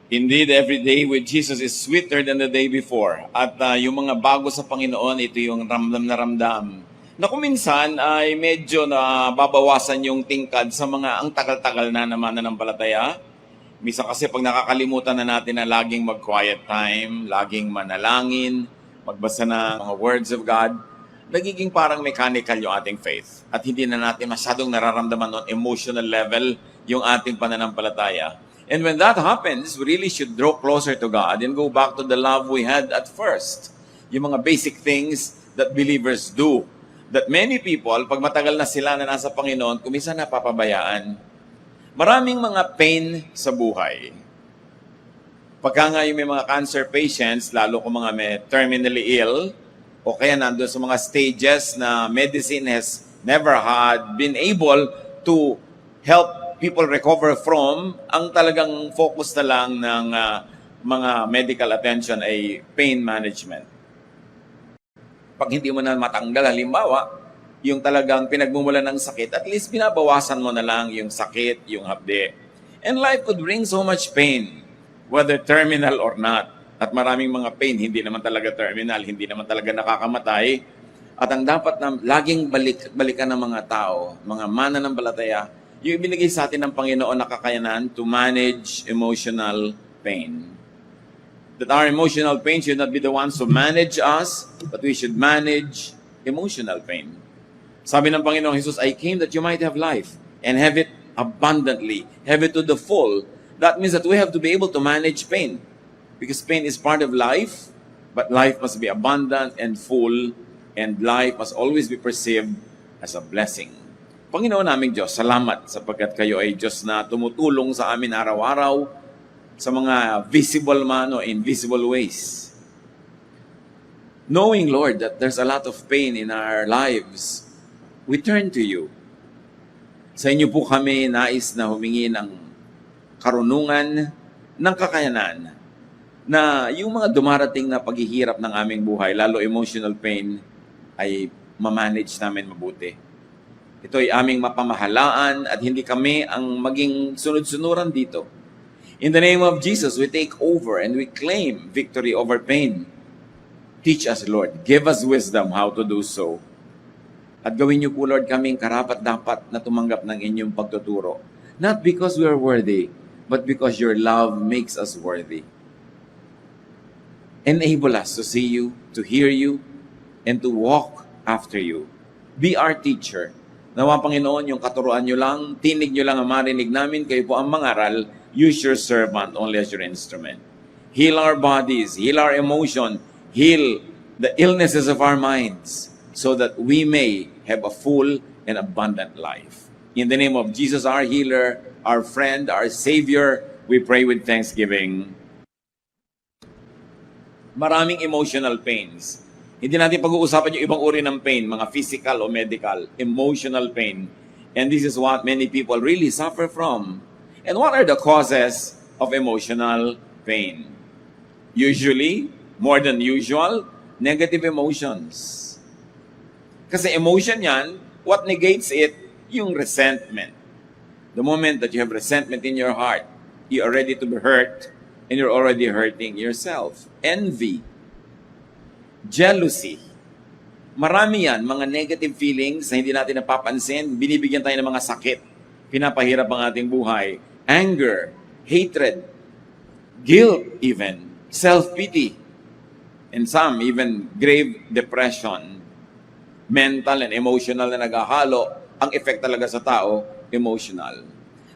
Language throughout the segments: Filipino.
Indeed, every day with Jesus is sweeter than the day before. At yung mga bago sa Panginoon, ito yung ramdam na ramdam. Na kung minsan ay medyo na babawasan yung tingkad sa mga ang tagal-tagal na naman nananampalataya. Minsan kasi pag nakakalimutan na natin na laging mag-quiet time, laging manalangin, magbasa ng mga words of God, nagiging parang mechanical yung ating faith. At hindi na natin masyadong nararamdaman on emotional level yung ating pananampalataya. And when that happens, we really should draw closer to God and go back to the love we had at first. Yung mga basic things that believers do. That many people, pag matagal na sila na nasa Panginoon, kumisa napapabayaan. Maraming mga pain sa buhay. Pagka nga yung may mga cancer patients, lalo kung mga may terminally ill, o kaya nandun sa mga stages na medicine has never had been able to help people recover from, ang talagang focus na lang ng mga medical attention ay pain management. Pag hindi mo na matanggal, halimbawa, yung talagang pinagmumulan ng sakit, at least binabawasan mo na lang yung sakit, yung hapde. And life could bring so much pain, whether terminal or not. At maraming mga pain, hindi naman talaga terminal, hindi naman talaga nakakamatay. At ang dapat na laging balikan ng mga tao, mga mananampalataya, yung ibinigay sa atin ng Panginoon na kakayanan to manage emotional pain. That our emotional pain should not be the ones who manage us, but we should manage emotional pain. Sabi ng Panginoong Jesus, I came that you might have life and have it abundantly, have it to the full. That means that we have to be able to manage pain. Because pain is part of life, but life must be abundant and full, and life must always be perceived as a blessing. Panginoon naming Diyos, salamat sapagkat kayo ay Diyos na tumutulong sa amin araw-araw sa mga visible man o invisible ways. Knowing, Lord, that there's a lot of pain in our lives, we turn to you. Sa inyo po kami nais na humingi ng karunungan, ng kakayanan, na yung mga dumarating na paghihirap ng aming buhay, lalo emotional pain, ay mamanage namin mabuti. Ito ay aming mapamahalaan at hindi kami ang maging sunod-sunuran dito. In the name of Jesus, we take over and we claim victory over pain. Teach us, Lord. Give us wisdom how to do so. At gawin niyo po, Lord, kaming karapat-dapat na tumanggap ng inyong pagtuturo. Not because we are worthy, but because your love makes us worthy. Enable us to see you, to hear you, and to walk after you. Be our teacher. Nawa, Panginoon, yung katuruan nyo lang, tinig nyo lang ang marinig namin, kayo po ang mangaral, use your servant only as your instrument. Heal our bodies, heal our emotion, heal the illnesses of our minds, so that we may have a full and abundant life. In the name of Jesus, our healer, our friend, our Savior, we pray with thanksgiving. Maraming emotional pains. Hindi natin pag-uusapan yung ibang uri ng pain, mga physical o medical, emotional pain. And this is what many people really suffer from. And what are the causes of emotional pain? Usually, more than usual, negative emotions. Kasi emotion yan, what negates it? Yung resentment. The moment that you have resentment in your heart, you are ready to be hurt, and you're already hurting yourself. Envy. Jealousy. Marami yan, mga negative feelings na hindi natin napapansin, binibigyan tayo ng mga sakit, pinapahirap ang ating buhay. Anger, hatred, guilt even, self-pity, and some even grave depression, mental and emotional na naghahalo, ang effect talaga sa tao, emotional.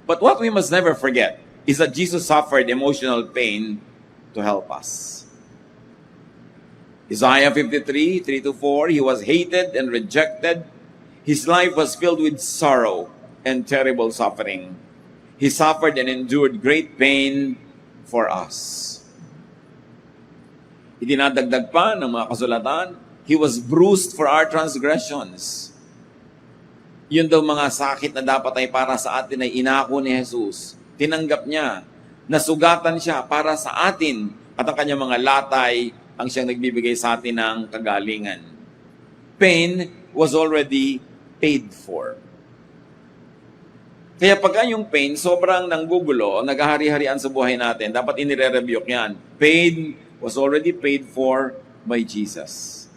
But what we must never forget is that Jesus suffered emotional pain to help us. Isaiah 53, 3-4, he was hated and rejected. His life was filled with sorrow and terrible suffering. He suffered and endured great pain for us. Idinadagdag pa ng mga kasulatan, he was bruised for our transgressions. Yun daw mga sakit na dapat ay para sa atin ay inako ni Jesus. Tinanggap niya, nasugatan siya para sa atin at ang kanyang mga latay ang siyang nagbibigay sa atin ng kagalingan. Pain was already paid for. Kaya pagka yung pain, sobrang nanggugulo, naghahari-harian sa buhay natin, dapat inire-rebuke yan. Pain was already paid for by Jesus.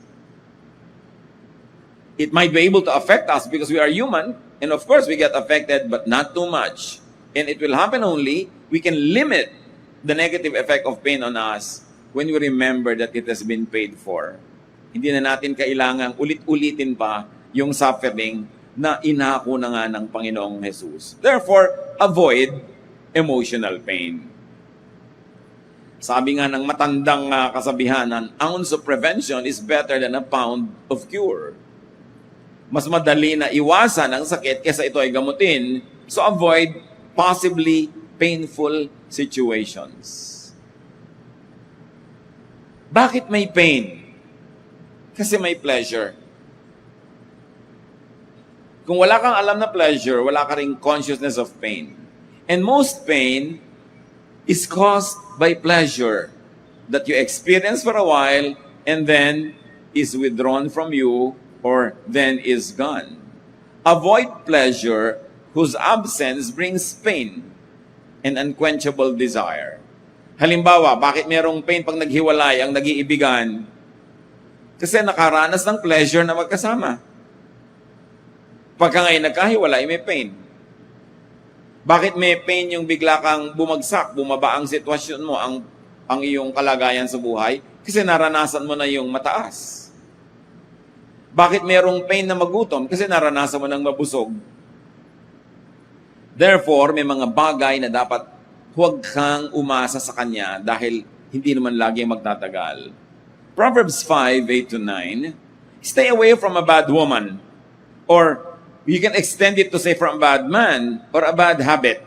It might be able to affect us because we are human, and of course we get affected, but not too much. And it will happen only, we can limit the negative effect of pain on us when we remember that it has been paid for. Hindi na natin kailangang ulit-ulitin pa yung suffering na inako na nga ng Panginoong Jesus. Therefore, avoid emotional pain. Sabi nga ng matandang kasabihan, an ounce of prevention is better than a pound of cure. Mas madali na iwasan ang sakit kaysa ito ay gamutin. So avoid possibly painful situations. Bakit may pain? Kasi may pleasure. Kung wala kang alam na pleasure, wala ka ring consciousness of pain. And most pain is caused by pleasure that you experience for a while and then is withdrawn from you or then is gone. Avoid pleasure whose absence brings pain and unquenchable desire. Halimbawa, bakit merong pain pag naghiwalay ang nag-iibigan? Kasi nakaranas ng pleasure na magkasama. Pagka ngayon nagkahiwalay, may pain. Bakit may pain yung bigla kang bumagsak, bumaba ang sitwasyon mo, ang iyong kalagayan sa buhay? Kasi naranasan mo na yung mataas. Bakit merong pain na magutom? Kasi naranasan mo ng mabusog. Therefore, may mga bagay na dapat huwag kang umasa sa kanya dahil hindi naman lagi magtatagal. Proverbs 5:8-9, stay away from a bad woman, or you can extend it to say from a bad man or a bad habit.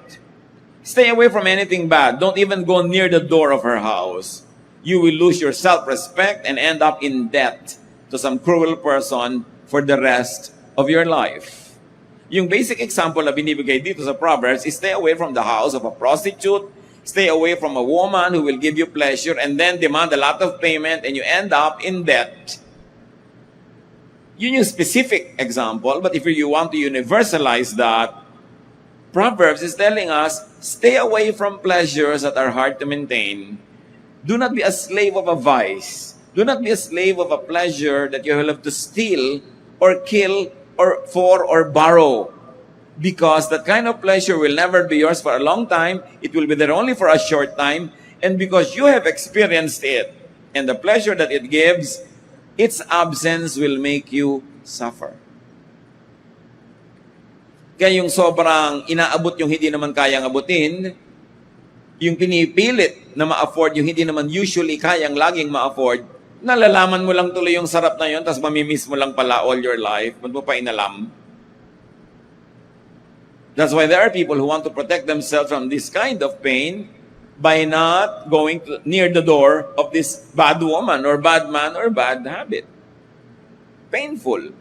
Stay away from anything bad. Don't even go near the door of her house. You will lose your self-respect and end up in debt to some cruel person for the rest of your life. Yung basic example na binibigay dito sa Proverbs is stay away from the house of a prostitute, stay away from a woman who will give you pleasure and then demand a lot of payment and you end up in debt. Yun yung specific example, but if you want to universalize that, Proverbs is telling us, stay away from pleasures that are hard to maintain. Do not be a slave of a vice. Do not be a slave of a pleasure that you will have to steal or kill or borrow. Because that kind of pleasure will never be yours for a long time. It will be there only for a short time. And because you have experienced it, and the pleasure that it gives, its absence will make you suffer. Kaya yung sobrang inaabot yung hindi naman kayang abutin, yung pinipilit na ma-afford yung hindi naman usually kayang laging ma-afford, nalalaman mo lang tuloy yung sarap na yun, tapos mamimiss mo lang pala all your life, ba't mo pa inalam? That's why there are people who want to protect themselves from this kind of pain by not going near the door of this bad woman or bad man or bad habit. Painful.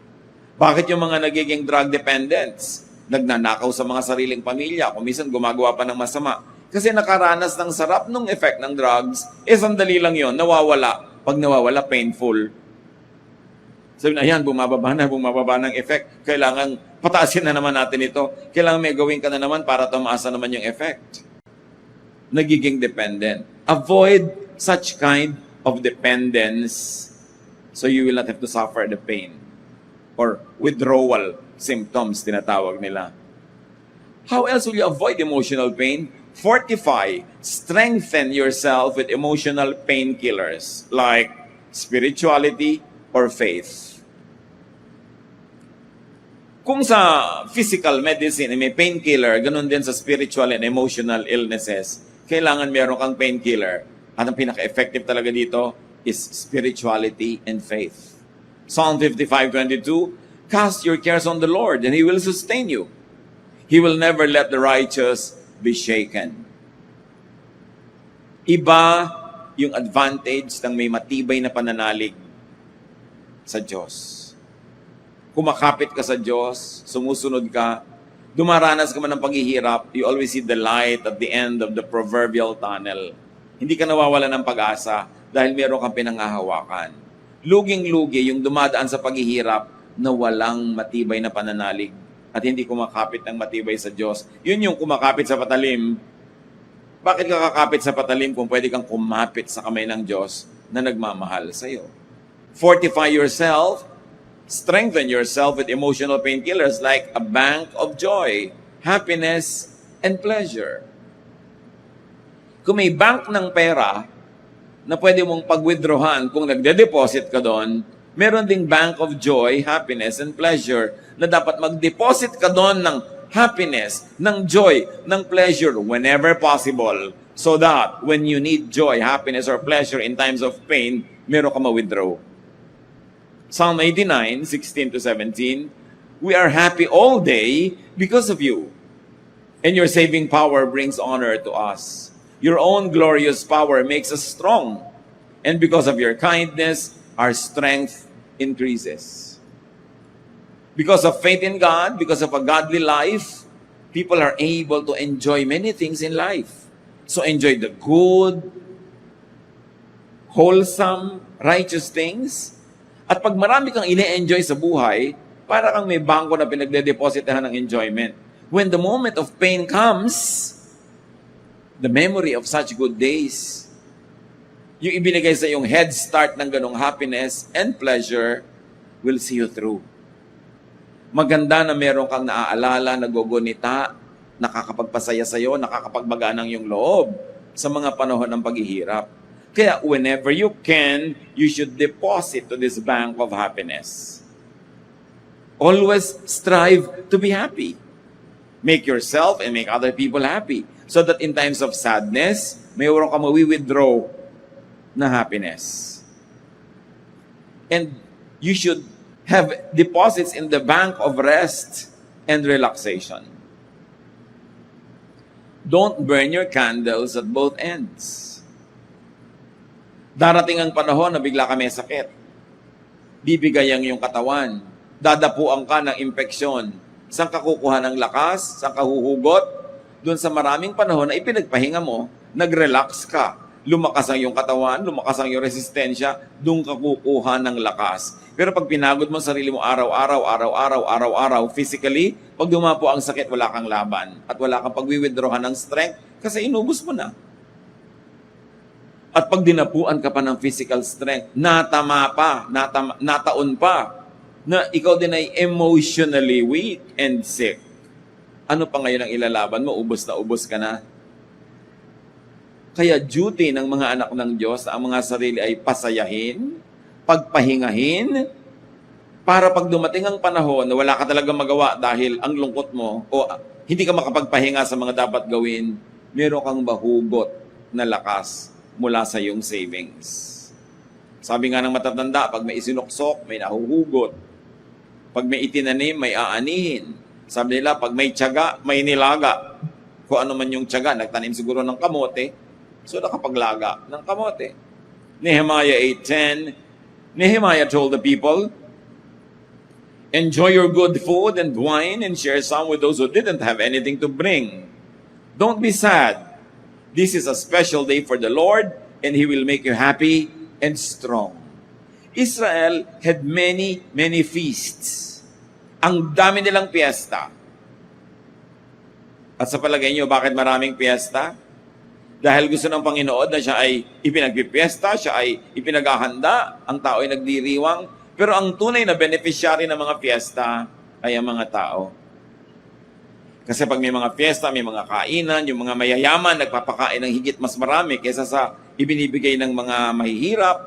Bakit yung mga nagiging drug dependents? Nagnanakaw sa mga sariling pamilya, kung minsan gumagawa pa ng masama. Kasi nakaranas ng sarap ng effect ng drugs, sandali lang yon, nawawala. Pag nawawala, painful. Sabi na, ayan, bumababa ng effect. Kailangan pataasin na naman natin ito. Kailangan may gawin ka na naman para tumaasa naman yung effect. Nagiging dependent. Avoid such kind of dependence so you will not have to suffer the pain or withdrawal symptoms, tinatawag nila. How else will you avoid emotional pain? Fortify, strengthen yourself with emotional painkillers like spirituality or faith. Kung sa physical medicine may painkiller, ganun din sa spiritual and emotional illnesses, kailangan meron kang painkiller. At ang pinaka-effective talaga dito is spirituality and faith. Psalm 55:22, cast your cares on the Lord and He will sustain you. He will never let the righteous be shaken. Iba yung advantage ng may matibay na pananalig sa Diyos. Kumakapit ka sa Diyos, sumusunod ka, dumaranas ka man ng paghihirap, you always see the light at the end of the proverbial tunnel. Hindi ka nawawala ng pag-asa dahil meron kang pinanghahawakan. Luging-lugi yung dumadaan sa paghihirap na walang matibay na pananalig at hindi kumakapit ng matibay sa Diyos. Yun yung kumakapit sa patalim. Bakit ka kakapit sa patalim kung pwede kang kumapit sa kamay ng Diyos na nagmamahal sa iyo? Fortify yourself, strengthen yourself with emotional painkillers like a bank of joy, happiness, and pleasure. Kung may bank ng pera na pwede mong pag-withdrawhan kung nagde-deposit ka doon, meron ding bank of joy, happiness, and pleasure na dapat mag-deposit ka doon ng happiness, ng joy, ng pleasure whenever possible so that when you need joy, happiness, or pleasure in times of pain, meron ka ma-withdraw. Psalm 89, 16 to 17, we are happy all day because of you, and your saving power brings honor to us. Your own glorious power makes us strong, and because of your kindness, our strength increases. Because of faith in God, because of a godly life, people are able to enjoy many things in life. So enjoy the good, wholesome, righteous things. At pag marami kang ine-enjoy sa buhay, para kang may bangko na pinagde-depositahan ng enjoyment. When the moment of pain comes, the memory of such good days, yung ibinigay sa iyong head start ng ganong happiness and pleasure will see you through. Maganda na meron kang naaalala, nagugunita, nakakapagpasaya sa iyo, nakakapagbagaan ng iyong loob sa mga panahon ng paghihirap. Kaya whenever you can, you should deposit to this bank of happiness. Always strive to be happy. Make yourself and make other people happy so that in times of sadness, mayroon ka mawi-withdraw na happiness. And you should have deposits in the bank of rest and relaxation. Don't burn your candles at both ends. Darating ang panahon na bigla ka may sakit. Bibigay ang iyong katawan. Dadapuan ka ng impeksyon. Saan ka kukuha ng lakas? Saan ka huhugot? Doon sa maraming panahon na ipinagpahinga mo, nag-relax ka. Lumakas ang iyong katawan, lumakas ang iyong resistensya, doon ka kukuha ng lakas. Pero pag pinagod mo sarili mo araw-araw, physically, pag dumapo ang sakit, wala kang laban. At wala kang pag-withdrawhan ng strength kasi inubos mo na. At pag dinapuan ka pa ng physical strength, nataon pa, na ikaw din ay emotionally weak and sick. Ano pa ngayon ang ilalaban mo? Ubos na ubos ka na. Kaya duty ng mga anak ng Diyos ang mga sarili ay pasayahin, pagpahingahin, para pag dumating ang panahon na wala ka talagang magawa dahil ang lungkot mo o hindi ka makapagpahinga sa mga dapat gawin, meron kang mahugot na lakas mula sa iyong savings. Sabi nga ng matatanda, pag may isinuksok, may nahuhugot. Pag may itinanim, may aanihin. Sabi nila, pag may tiyaga, may nilaga. Kung ano man yung tiyaga, nagtanim siguro ng kamote, so nakapaglaga ng kamote. Nehemiah 8:10, Nehemiah told the people, enjoy your good food and wine and share some with those who didn't have anything to bring. Don't be sad. This is a special day for the Lord and He will make you happy and strong. Israel had many, many feasts. Ang dami nilang piyesta. At sa palagay niyo, bakit maraming piyesta? Dahil gusto ng Panginoon na siya ay ipinagpipiesta, siya ay ipinaghahanda, ang tao ay nagdiriwang. Pero ang tunay na beneficiary ng mga piyesta ay ang mga tao. Kasi pag may mga piyesta, may mga kainan, yung mga mayayaman nagpapakain ng higit mas marami kaysa sa ibinibigay ng mga mahihirap.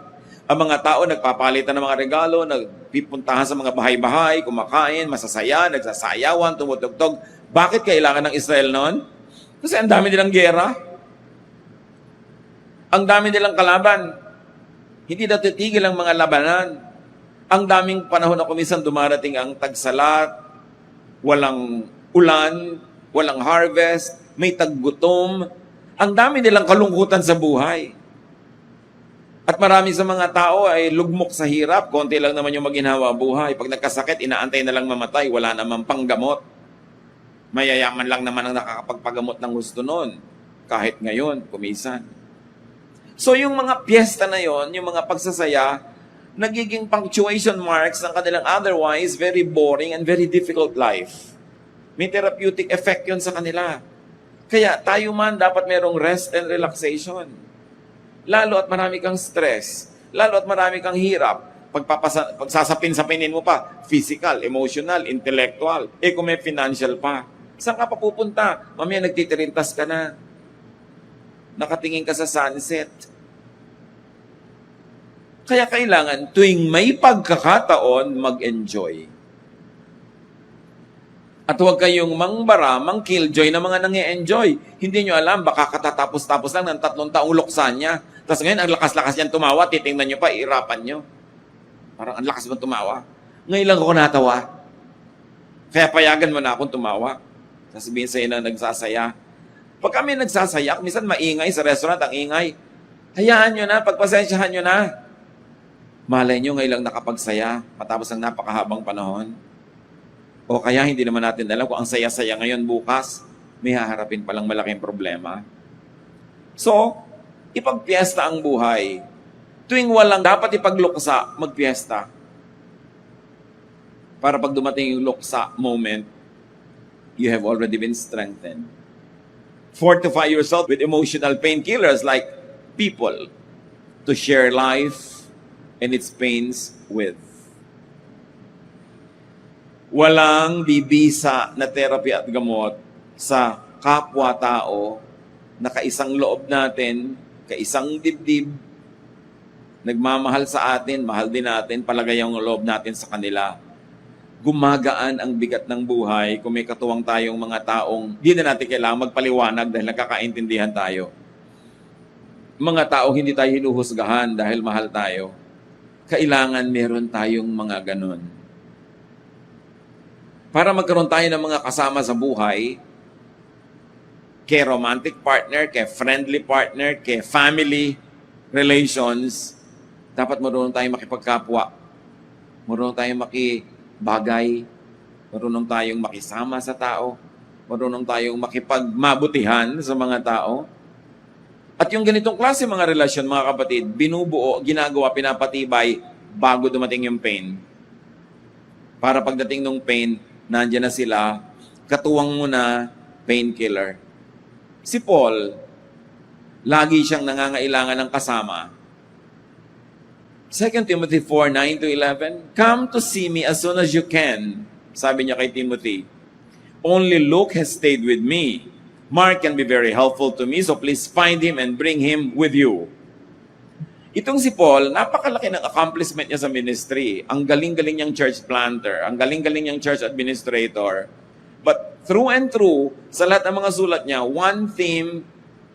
Ang mga tao nagpapalitan ng mga regalo, nagpipuntahan sa mga bahay-bahay, kumakain, masasaya, nagsasayawan, tumutugtog. Bakit kailangan ng Israel noon? Kasi ang dami nilang gera. Ang dami nilang kalaban. Hindi na titigil ang mga labanan. Ang daming panahon na kuminsan dumarating ang tagsalat, walang ulan, walang harvest, may taggutom. Ang dami nilang kalungkutan sa buhay. At marami sa mga tao ay lugmok sa hirap, konti lang naman yung maginhawa buhay. Pag nagkasakit, inaantay na lang mamatay, wala namang panggamot. Mayayaman lang naman ang nakakapagpagamot ng gusto nun. Kahit ngayon, kumisan. So yung mga piyesta na yon, yung mga pagsasaya, nagiging punctuation marks ng kanilang otherwise very boring and very difficult life. May therapeutic effect yun sa kanila. Kaya tayo man dapat merong rest and relaxation. Lalo at marami kang stress, lalo at marami kang hirap, pagsasapin-sapinin mo pa, physical, emotional, intellectual, kung may financial pa. Saan ka pa pupunta? Mamaya nagtitirintas ka na. Nakatingin ka sa sunset. Kaya kailangan tuwing may pagkakataon, mag-enjoy. At huwag kayong mangbara, mang-killjoy na mga nangi-enjoy. Hindi nyo alam, baka katatapos-tapos lang ng 3 taong luksan niya. Tapos ngayon, ang lakas-lakas niyan tumawa, titingnan nyo pa, iirapan nyo. Parang ang lakas mo tumawa. Ngayon lang ako natawa. Kaya payagan mo na akong tumawa. Sasabihin sa'yo na nagsasaya. Pag kami nagsasaya, minsan maingay sa restaurant, ang ingay. Hayaan nyo na, pagpasensyahan nyo na. Malay nyo ngayon lang nakapagsaya, matapos ng napakahabang panahon. O kaya hindi naman natin alam kung ang saya-saya ngayon bukas, may haharapin palang malaking problema. So, ipagpiesta ang buhay. Tuwing walang dapat ipagluksa, magpiesta. Para pag dumating yung luksa moment, you have already been strengthened. Fortify yourself with emotional painkillers like people to share life and its pains with. Walang bibisa na therapy at gamot sa kapwa-tao na kaisang loob natin, kaisang dibdib, nagmamahal sa atin, mahal din natin, palagay ang loob natin sa kanila. Gumagaan ang bigat ng buhay kung may katuwang tayong mga taong di na natin kailangan magpaliwanag dahil nakakaintindihan tayo. Mga taong hindi tayo hinuhusgahan dahil mahal tayo. Kailangan meron tayong mga ganun. Para magkaroon tayo ng mga kasama sa buhay, kay romantic partner, kay friendly partner, kay family relations, dapat marunong tayong makipagkapwa. Marunong tayong makibagay. Marunong tayong makisama sa tao. Marunong tayong makipagmabutihan sa mga tao. At yung ganitong klase mga relasyon, mga kapatid, binubuo, ginagawa, pinapatibay bago dumating yung pain. Para pagdating ng pain, nandiyan na sila, katuwang mo na painkiller. Si Paul, lagi siyang nangangailangan ng kasama. 2 Timothy 4:9-11, "Come to see me as soon as you can," sabi niya kay Timothy. "Only Luke has stayed with me. Mark can be very helpful to me, so please find him and bring him with you." Itong si Paul, napakalaki ng accomplishment niya sa ministry. Ang galing-galing niyang church planter, ang galing-galing niyang church administrator. But through and through, sa lahat ng mga sulat niya, one theme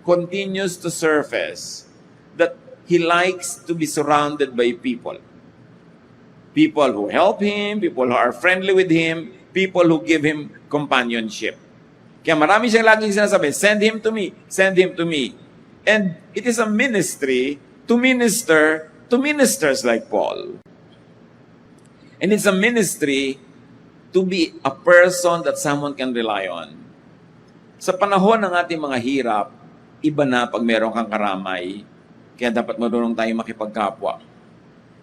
continues to surface, that he likes to be surrounded by people. People who help him, people who are friendly with him, people who give him companionship. Kaya marami siyang laging sinasabi, "Send him to me, send him to me." And it is a ministry to minister to ministers like Paul. And it's a ministry to be a person that someone can rely on. Sa panahon ng ating mga hirap, iba na pag meron kang karamay, kaya dapat marunong tayong makipagkapwa.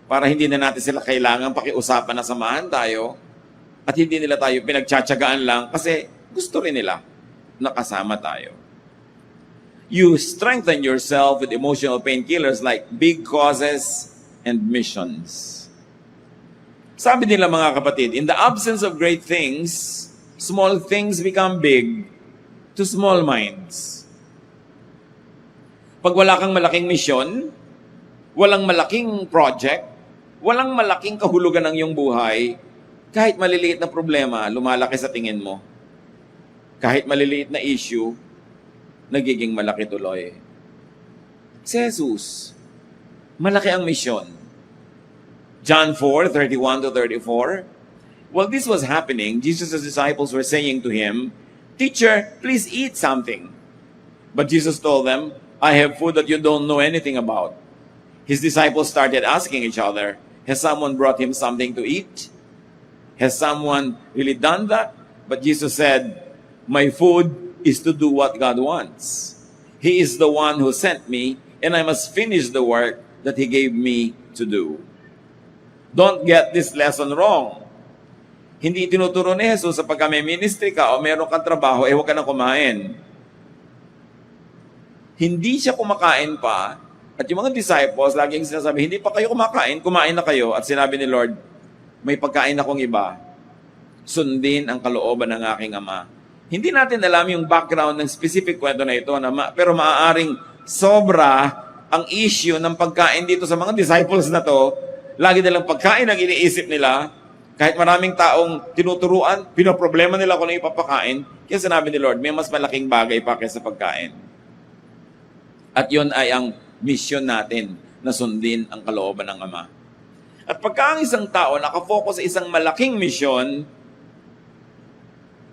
Para hindi na natin sila kailangan pakiusapan na samahan tayo at hindi nila tayo pinagtsatsagaan lang kasi gusto rin nila nakasama tayo. You strengthen yourself with emotional painkillers like big causes and missions. Sabi nila mga kapatid, in the absence of great things, small things become big to small minds. Pag wala kang malaking misyon, walang malaking project, walang malaking kahulugan ng iyong buhay, kahit maliliit na problema, lumalaki sa tingin mo. Kahit maliliit na issue, nagiging malaki tuloy. Si Jesus, malaki ang misyon. John 4:31-34. While this was happening, Jesus' disciples were saying to him, "Teacher, please eat something." But Jesus told them, "I have food that you don't know anything about." His disciples started asking each other, "Has someone brought him something to eat? Has someone really done that?" But Jesus said, "My food is to do what God wants. He is the one who sent me, and I must finish the work that He gave me to do." Don't get this lesson wrong. Hindi tinuturo ni Jesus sa pagka may ministry ka o meron kang trabaho, huwag ka nang kumain. Hindi siya kumakain pa. At yung mga disciples, laging sinasabi, hindi pa kayo kumakain, kumain na kayo. At sinabi ni Lord, may pagkain akong iba. Sundin ang kalooban ng aking Ama. Hindi natin alam yung background ng specific kwento na ito, pero maaaring sobra ang issue ng pagkain dito sa mga disciples na to. Lagi nilang pagkain ang iniisip nila. Kahit maraming taong tinuturuan, pinoproblema nila kung ano ipapakain. Kaya sinabi ni Lord, may mas malaking bagay pa kaysa pagkain. At yun ay ang mission natin na sundin ang kalooban ng Ama. At pagka ang isang tao nakafocus sa isang malaking mission,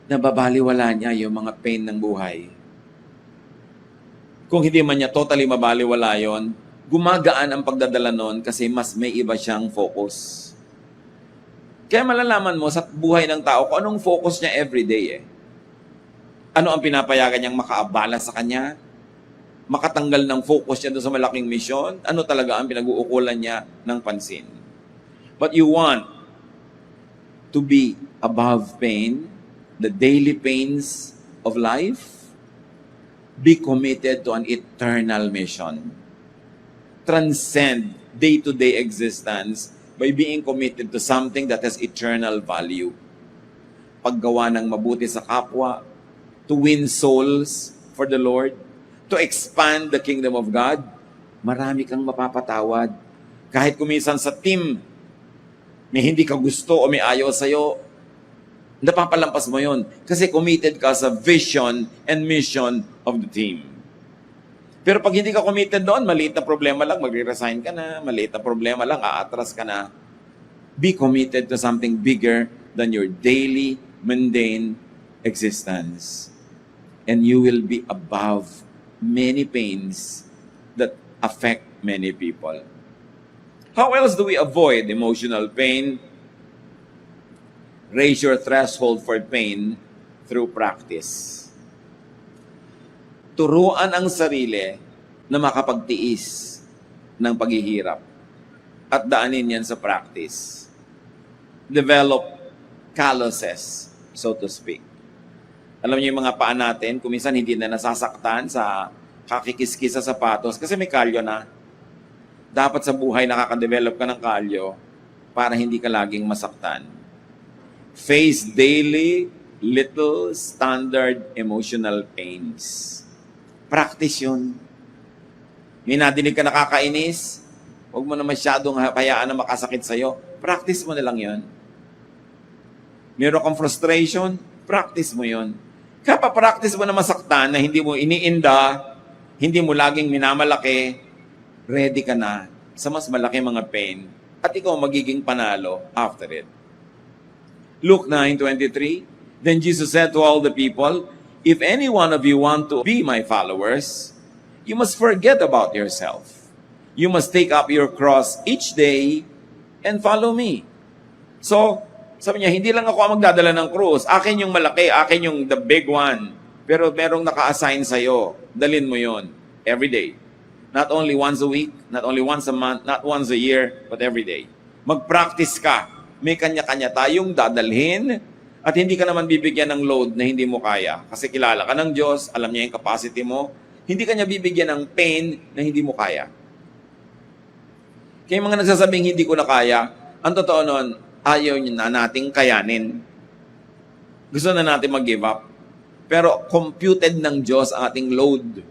nababaliwala niya yung mga pain ng buhay. Kung hindi man niya totally mabaliwala yon, gumagaan ang pagdadala nun kasi mas may iba siyang focus. Kaya malalaman mo sa buhay ng tao kung anong focus niya everyday eh. Ano ang pinapayagan niyang makaabala sa kanya? Makatanggal ng focus niya doon sa malaking misyon? Ano talaga ang pinag-uukulan niya ng pansin? But you want to be above pain, the daily pains of life? Be committed to an eternal mission. Transcend day-to-day existence by being committed to something that has eternal value. Paggawa ng mabuti sa kapwa, to win souls for the Lord, to expand the kingdom of God, marami kang mapapatawad. Kahit kuminsan sa team, may hindi ka gusto o may ayaw sa'yo, napapalampas mo yon kasi committed ka sa vision and mission of the team. Pero pag hindi ka committed doon, maliit na problema lang, magre-resign ka na, maliit na problema lang, aatras ka na. Be committed to something bigger than your daily, mundane existence. And you will be above many pains that affect many people. How else do we avoid emotional pain? Raise your threshold for pain through practice. Turuan ang sarili na makapagtiis ng paghihirap at daanin yan sa practice. Develop calluses, so to speak. Alam niyo yung mga paa natin, kuminsan hindi na nasasaktan sa kakikiskis sa sapatos kasi may kalyo na. Dapat sa buhay nakaka-develop ka ng kalyo para hindi ka laging masaktan. Face daily little standard emotional pains. Practice yun. May nadinig ka nakakainis, huwag mo na masyadong hayaan na makasakit sa'yo. Practice mo na lang yun. Meron kang frustration, practice mo yun. Kapapractice mo na masaktan na hindi mo iniinda, hindi mo laging minamalaki, ready ka na sa mas malaki mga pain at ikaw magiging panalo after it. Luke 9:23, Then Jesus said to all the people, If any one of you want to be my followers, you must forget about yourself. You must take up your cross each day and follow me. So, sabi niya, hindi lang ako ang magdadala ng krus. Akin yung malaki, akin yung the big one. Pero merong naka-assign sa'yo. Dalin mo yon every day. Not only once a week, not only once a month, not once a year, but every day. Mag-practice ka. May kanya-kanya tayong dadalhin at hindi ka naman bibigyan ng load na hindi mo kaya. Kasi kilala ka ng Diyos, alam niya yung capacity mo. Hindi ka niya bibigyan ng pain na hindi mo kaya. Kaya mga nagsasabing hindi ko na kaya, ang totoo nun, ayaw na nating kayanin. Gusto na natin mag-give up. Pero computed ng Diyos ang ating load.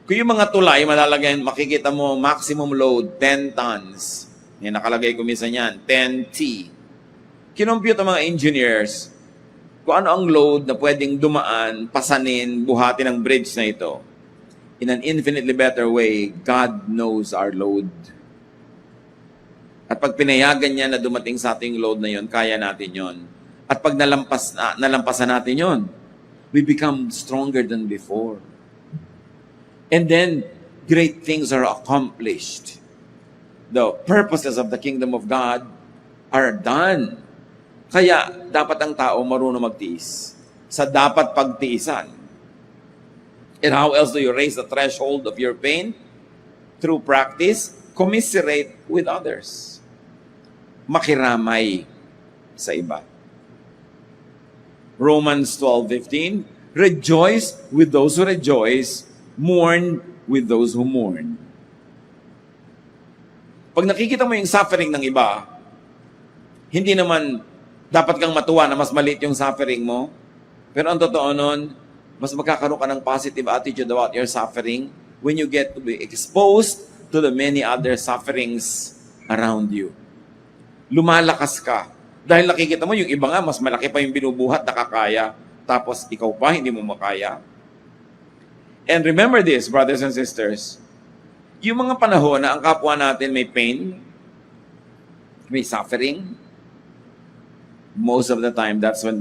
Kung yung mga tulay, malalagay, makikita mo maximum load, 10 tons. Yan, nakalagay ko minsan yan, 10T. Kinompute ang mga engineers kung ano ang load na pwedeng dumaan, pasanin, buhatin ang bridge na ito. In an infinitely better way, God knows our load. At pag pinayagan niya na dumating sa ating load na yon, kaya natin yon. At pag nalampasan natin yon, we become stronger than before. And then, great things are accomplished. The purposes of the kingdom of God are done. Kaya, dapat ang tao marunong magtiis sa dapat pagtiisan. And how else do you raise the threshold of your pain? Through practice, commiserate with others. Makiramay sa iba. Romans 12:15, rejoice with those who rejoice, mourn with those who mourn. Pag nakikita mo yung suffering ng iba, hindi naman dapat kang matuwa na mas maliit yung suffering mo. Pero ang totoo nun, mas magkakaroon ka ng positive attitude about your suffering when you get to be exposed to the many other sufferings around you. Lumalakas ka. Dahil nakikita mo, yung iba nga, mas malaki pa yung binubuhat, nakakaya. Tapos ikaw pa, hindi mo makaya. And remember this, brothers and sisters, yung mga panahon na ang kapwa natin may pain, may suffering, most of the time, that's when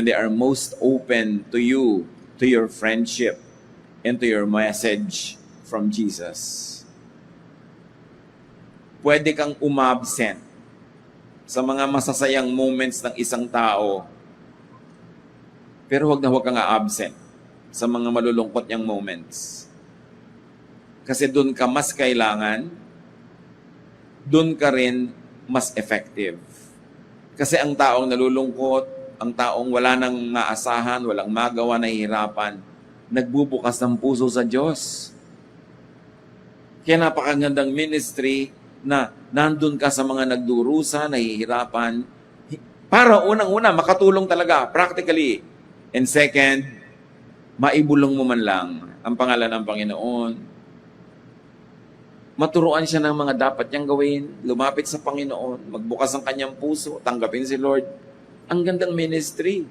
they are most open to you, to your friendship, and to your message from Jesus. Pwede kang umabsent sa mga masasayang moments ng isang tao, pero huwag kang absent sa mga malulungkot niyang moments. Kasi doon ka mas kailangan, doon ka rin mas effective. Kasi ang taong nalulungkot, ang taong wala nang maasahan, walang magawa, nahihirapan, nagbubukas ng puso sa Diyos. Kaya napakagandang ministry na nandun ka sa mga nagdurusa, nahihirapan, para unang-una, makatulong talaga, practically. And second, maibulong mo man lang ang pangalan ng Panginoon. Maturuan siya ng mga dapat niyang gawin, lumapit sa Panginoon, magbukas ang kanyang puso, tanggapin si Lord. Ang gandang ministry.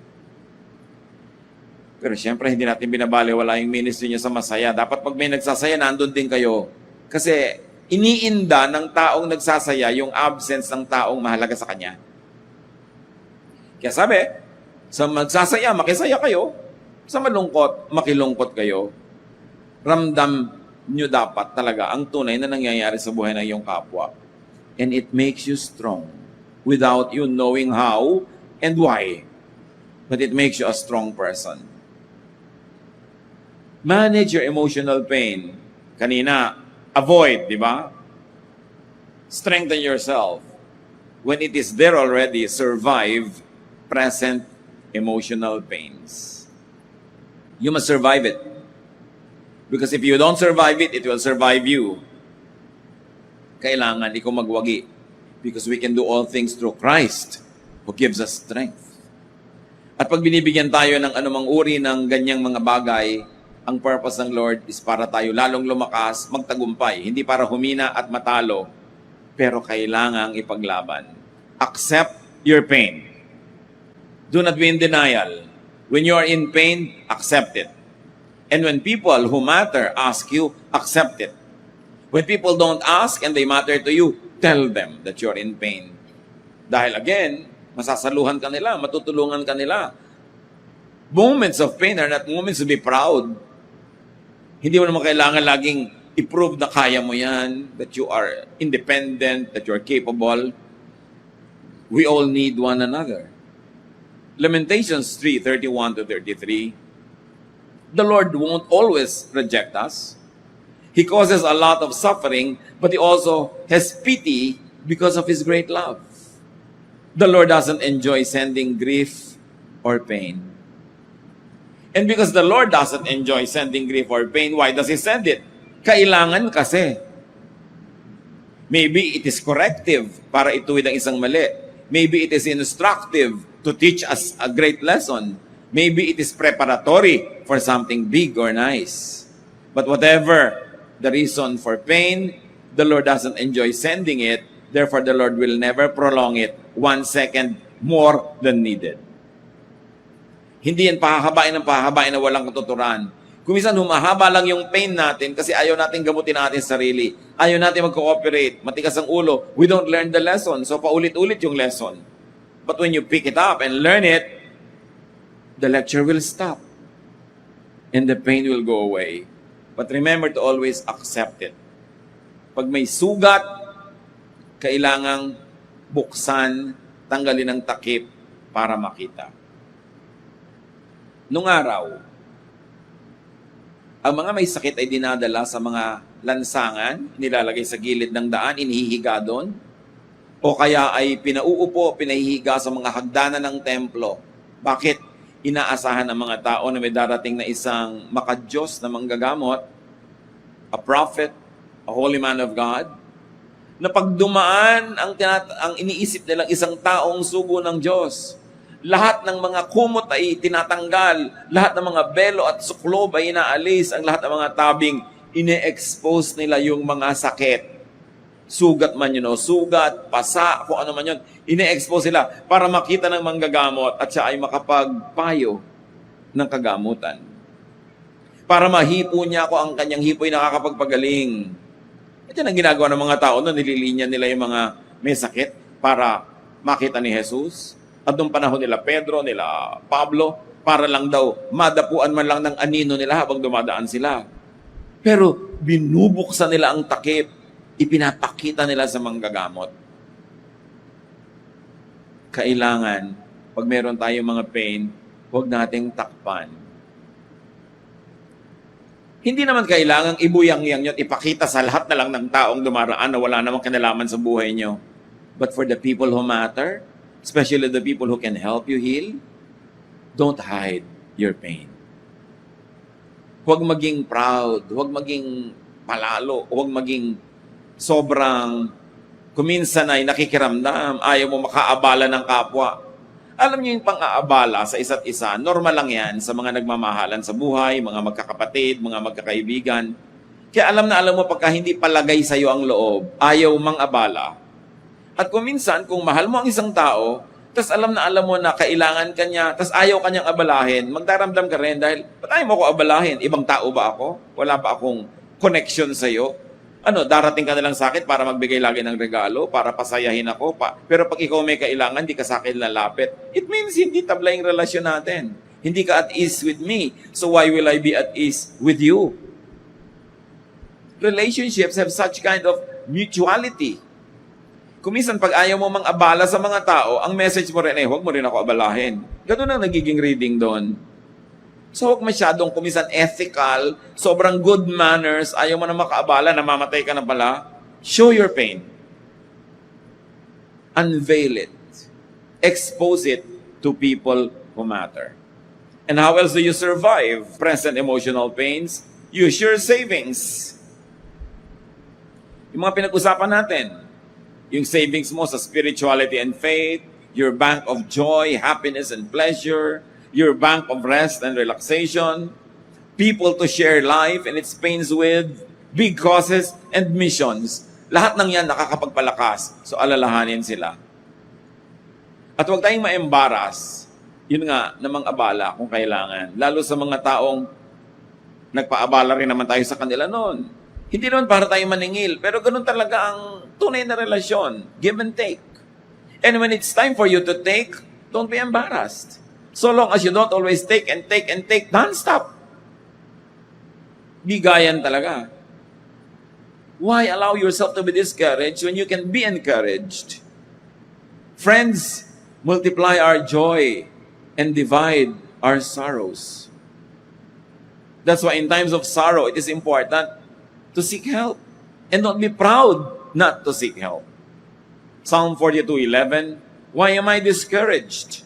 Pero siyempre, hindi natin binabaliwala yung ministry niya sa masaya. Dapat pag may nagsasaya, nandun din kayo. Kasi iniinda ng taong nagsasaya yung absence ng taong mahalaga sa kanya. Kaya sabi, sa magsasaya, makisaya kayo. Sa malungkot, makilungkot kayo. Ramdam nyo dapat talaga ang tunay na nangyayari sa buhay ng iyong kapwa. And it makes you strong without you knowing how and why. But it makes you a strong person. Manage your emotional pain. Kanina, avoid, di ba? Strengthen yourself. When it is there already, survive present emotional pains. You must survive it. Because if you don't survive it, it will survive you. Kailangan ikaw magwagi. Because we can do all things through Christ who gives us strength. At pag binibigyan tayo ng anumang uri ng ganyang mga bagay, ang purpose ng Lord is para tayo lalong lumakas, magtagumpay. Hindi para humina at matalo, pero kailangang ipaglaban. Accept your pain. Do not be in denial. When you are in pain, accept it. And when people who matter ask you, accept it. When people don't ask and they matter to you, tell them that you're in pain. Dahil again, masasaluhan ka nila, matutulungan ka nila. Moments of pain are not moments to be proud. Hindi mo naman kailangan laging i-prove na kaya mo yan, that you are independent, that you are capable. We all need one another. Lamentations 3:31-33. The Lord won't always reject us. He causes a lot of suffering, but He also has pity because of His great love. The Lord doesn't enjoy sending grief or pain. And because the Lord doesn't enjoy sending grief or pain, why does He send it? Kailangan kasi. Maybe it is corrective para ituwid ang isang mali. Maybe it is instructive to teach us a great lesson. Maybe it is preparatory for something big or nice. But whatever the reason for pain, the Lord doesn't enjoy sending it. Therefore, the Lord will never prolong it 1 second more than needed. Hindi yan pahahabain na walang katuturan. Kung minsan humahaba lang yung pain natin kasi ayaw natin gamutin ang ating sarili. Ayaw natin mag-cooperate. Matigas ang ulo. We don't learn the lesson. So paulit-ulit yung lesson. But when you pick it up and learn it, the lecture will stop. And the pain will go away. But remember to always accept it. Pag may sugat, kailangang buksan, tanggalin ang takip para makita. Nung araw, ang mga may sakit ay dinadala sa mga lansangan, nilalagay sa gilid ng daan, inihihiga doon, o kaya ay pinauupo, pinahihiga sa mga hagdanan ng templo. Bakit? inaasahan ng mga tao na may darating na isang makadiyos na manggagamot, a prophet, a holy man of God, na pag dumaan ang iniisip nilang isang taong sugo ng Diyos, lahat ng mga kumot ay tinatanggal, lahat ng mga belo at suklob ay inaalis, ang lahat ng mga tabing, ine-expose nila yung mga sakit. Sugat man yun o sugat, pasa, kung ano man yun, ine-expose sila para makita ng manggagamot at siya ay makapagpayo ng kagamutan. Para mahipo niya ako ang kanyang hipo'y nakakapagpagaling. Ito ang ginagawa ng mga tao na nililinya nila yung mga may sakit para makita ni Jesus. At nung panahon nila Pedro, nila Pablo, para lang daw madapuan man lang ng anino nila habang dumadaan sila. Pero binubuksan nila ang takip, ipinapakita nila sa manggagamot. Kailangan, pag meron tayong mga pain, huwag nating takpan. Hindi naman kailangang ibuyang-yang yun, ipakita sa lahat na lang ng taong dumaraan na wala namang kinalaman sa buhay nyo. But for the people who matter, especially the people who can help you heal, don't hide your pain. Huwag maging proud, huwag maging palalo, huwag maging sobrang kuminsan ay nakikiramdam, ayaw mo makaabala ng kapwa. Alam niyo yung pang-aabala sa isa't isa, normal lang yan sa mga nagmamahalan sa buhay, mga magkakapatid, mga magkakaibigan. Kaya alam mo pagka hindi palagay sa iyo ang loob, ayaw mang abala. At kuminsan, kung mahal mo ang isang tao, tas alam mo na kailangan ka niya, tas ayaw kanyang abalahin, magdaramdam ka rin dahil, ba't ayaw mo ako abalahin? Ibang tao ba ako? Wala ba akong connection sa iyo? Darating ka na lang sa akin para magbigay lagi ng regalo, para pasayahin ako. Pero pag ikaw may kailangan, hindi ka sa akin lalapit. It means hindi tabla yung relasyon natin. Hindi ka at ease with me. So why will I be at ease with you? Relationships have such kind of mutuality. Kuminsan pag ayaw mo mang abala sa mga tao, ang message mo rin ay, huwag mo rin ako abalahin. Ganun ang nagiging reading doon. So huwag masyadong kuminsan ethical, sobrang good manners, ayaw mo na makaabala, namamatay ka na pala. Show your pain. Unveil it. Expose it to people who matter. And how else do you survive present emotional pains? Use your savings. Yung mga pinag-usapan natin, yung savings mo sa spirituality and faith, your bank of joy, happiness, and pleasure, your bank of rest and relaxation, people to share life and its pains with, big causes and missions. Lahat ng yan nakakapagpalakas. So alalahanin sila. At huwag tayong ma-embarrass, yun nga, namang abala kung kailangan. Lalo sa mga taong nagpaabala rin naman tayo sa kanila noon. Hindi naman para tayo maningil, pero ganun talaga ang tunay na relasyon. Give and take. And when it's time for you to take, don't be embarrassed. So long as you don't always take and take and take non-stop. Bigayan talaga. Why allow yourself to be discouraged when you can be encouraged? Friends, multiply our joy and divide our sorrows. That's why in times of sorrow, it is important to seek help. And don't be proud not to seek help. Psalm 42:11, why am I discouraged?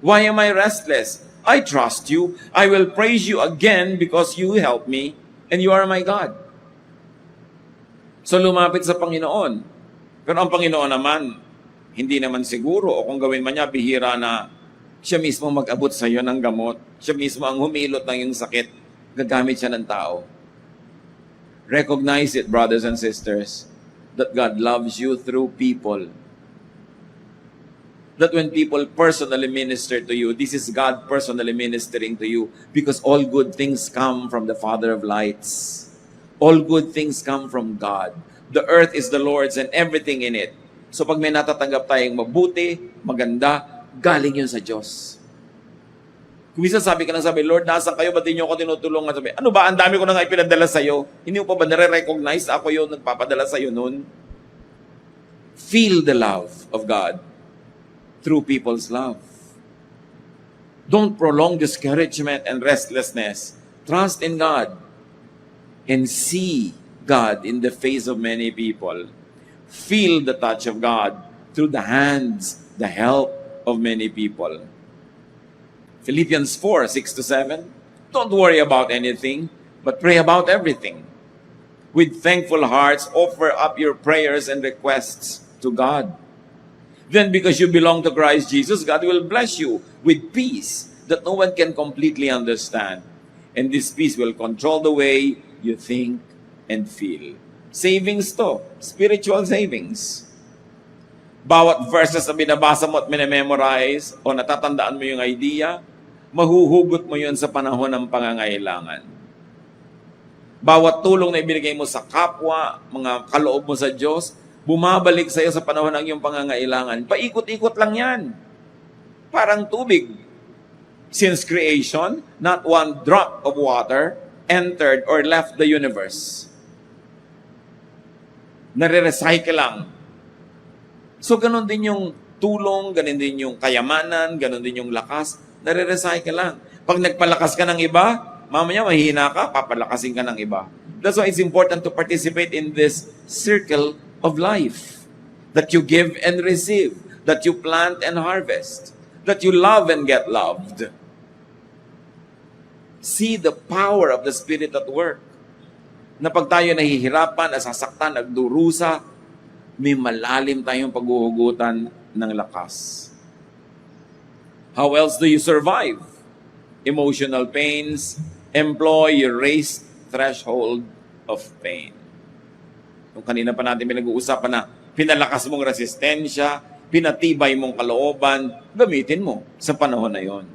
Why am I restless? I trust you. I will praise you again because you help me and you are my God. So lumapit sa Panginoon. Pero ang Panginoon naman, hindi naman siguro o kung gawin man niya, bihira na siya mismo mag-abot sa iyo ng gamot. Siya mismo ang humilot ng iyong sakit. Gagamit siya ng tao. Recognize it, brothers and sisters, that God loves you through people. That when people personally minister to you, this is God personally ministering to you because all good things come from the Father of lights. All good things come from God. The earth is the Lord's and everything in it. So pag may natatanggap tayong mabuti, maganda, galing yun sa Diyos. Kung isa sabi ka Lord, nasan kayo? Ba't di niyo ako tinutulungan? Sabi, ano ba? Ang dami ko na nga ipinadala sa'yo. Hindi mo pa ba nare-recognize ako yun, nagpapadala sa'yo nun? Feel the love of God through people's love. Don't prolong discouragement and restlessness. Trust in God and see God in the face of many people. Feel the touch of God through the hands, the help of many people. Philippians 4:6-7. Don't worry about anything, but pray about everything. With thankful hearts, offer up your prayers and requests to God. Then because you belong to Christ Jesus, God will bless you with peace that no one can completely understand. And this peace will control the way you think and feel. Savings to, spiritual savings. Bawat verses na binabasa mo at minememorize o natatandaan mo yung idea, mahuhugot mo yun sa panahon ng pangangailangan. Bawat tulong na ibinigay mo sa kapwa, mga kaloob mo sa Diyos, bumabalik sa iyo sa panahon ng iyong pangangailangan. Paikot-ikot lang yan. Parang tubig. Since creation, not one drop of water entered or left the universe. Nare-recycle lang. So, ganun din yung tulong, ganun din yung kayamanan, ganun din yung lakas, nare-recycle lang. Pag nagpalakas ka ng iba, mamaya mahihina ka, papalakasin ka ng iba. That's why it's important to participate in this circle of life. That you give and receive, that you plant and harvest, that you love and get loved. See the power of the Spirit at work. Na pag tayo nahihirapan, nasasaktan, nagdurusa, may malalim tayong paghuhugutan ng lakas. How else do you survive? Emotional pains, employ your raised threshold of pain. Kung kanina pa natin pinag-uusapan na pinalakas mong resistensya, pinatibay mong kalooban, gamitin mo sa panahon na yon.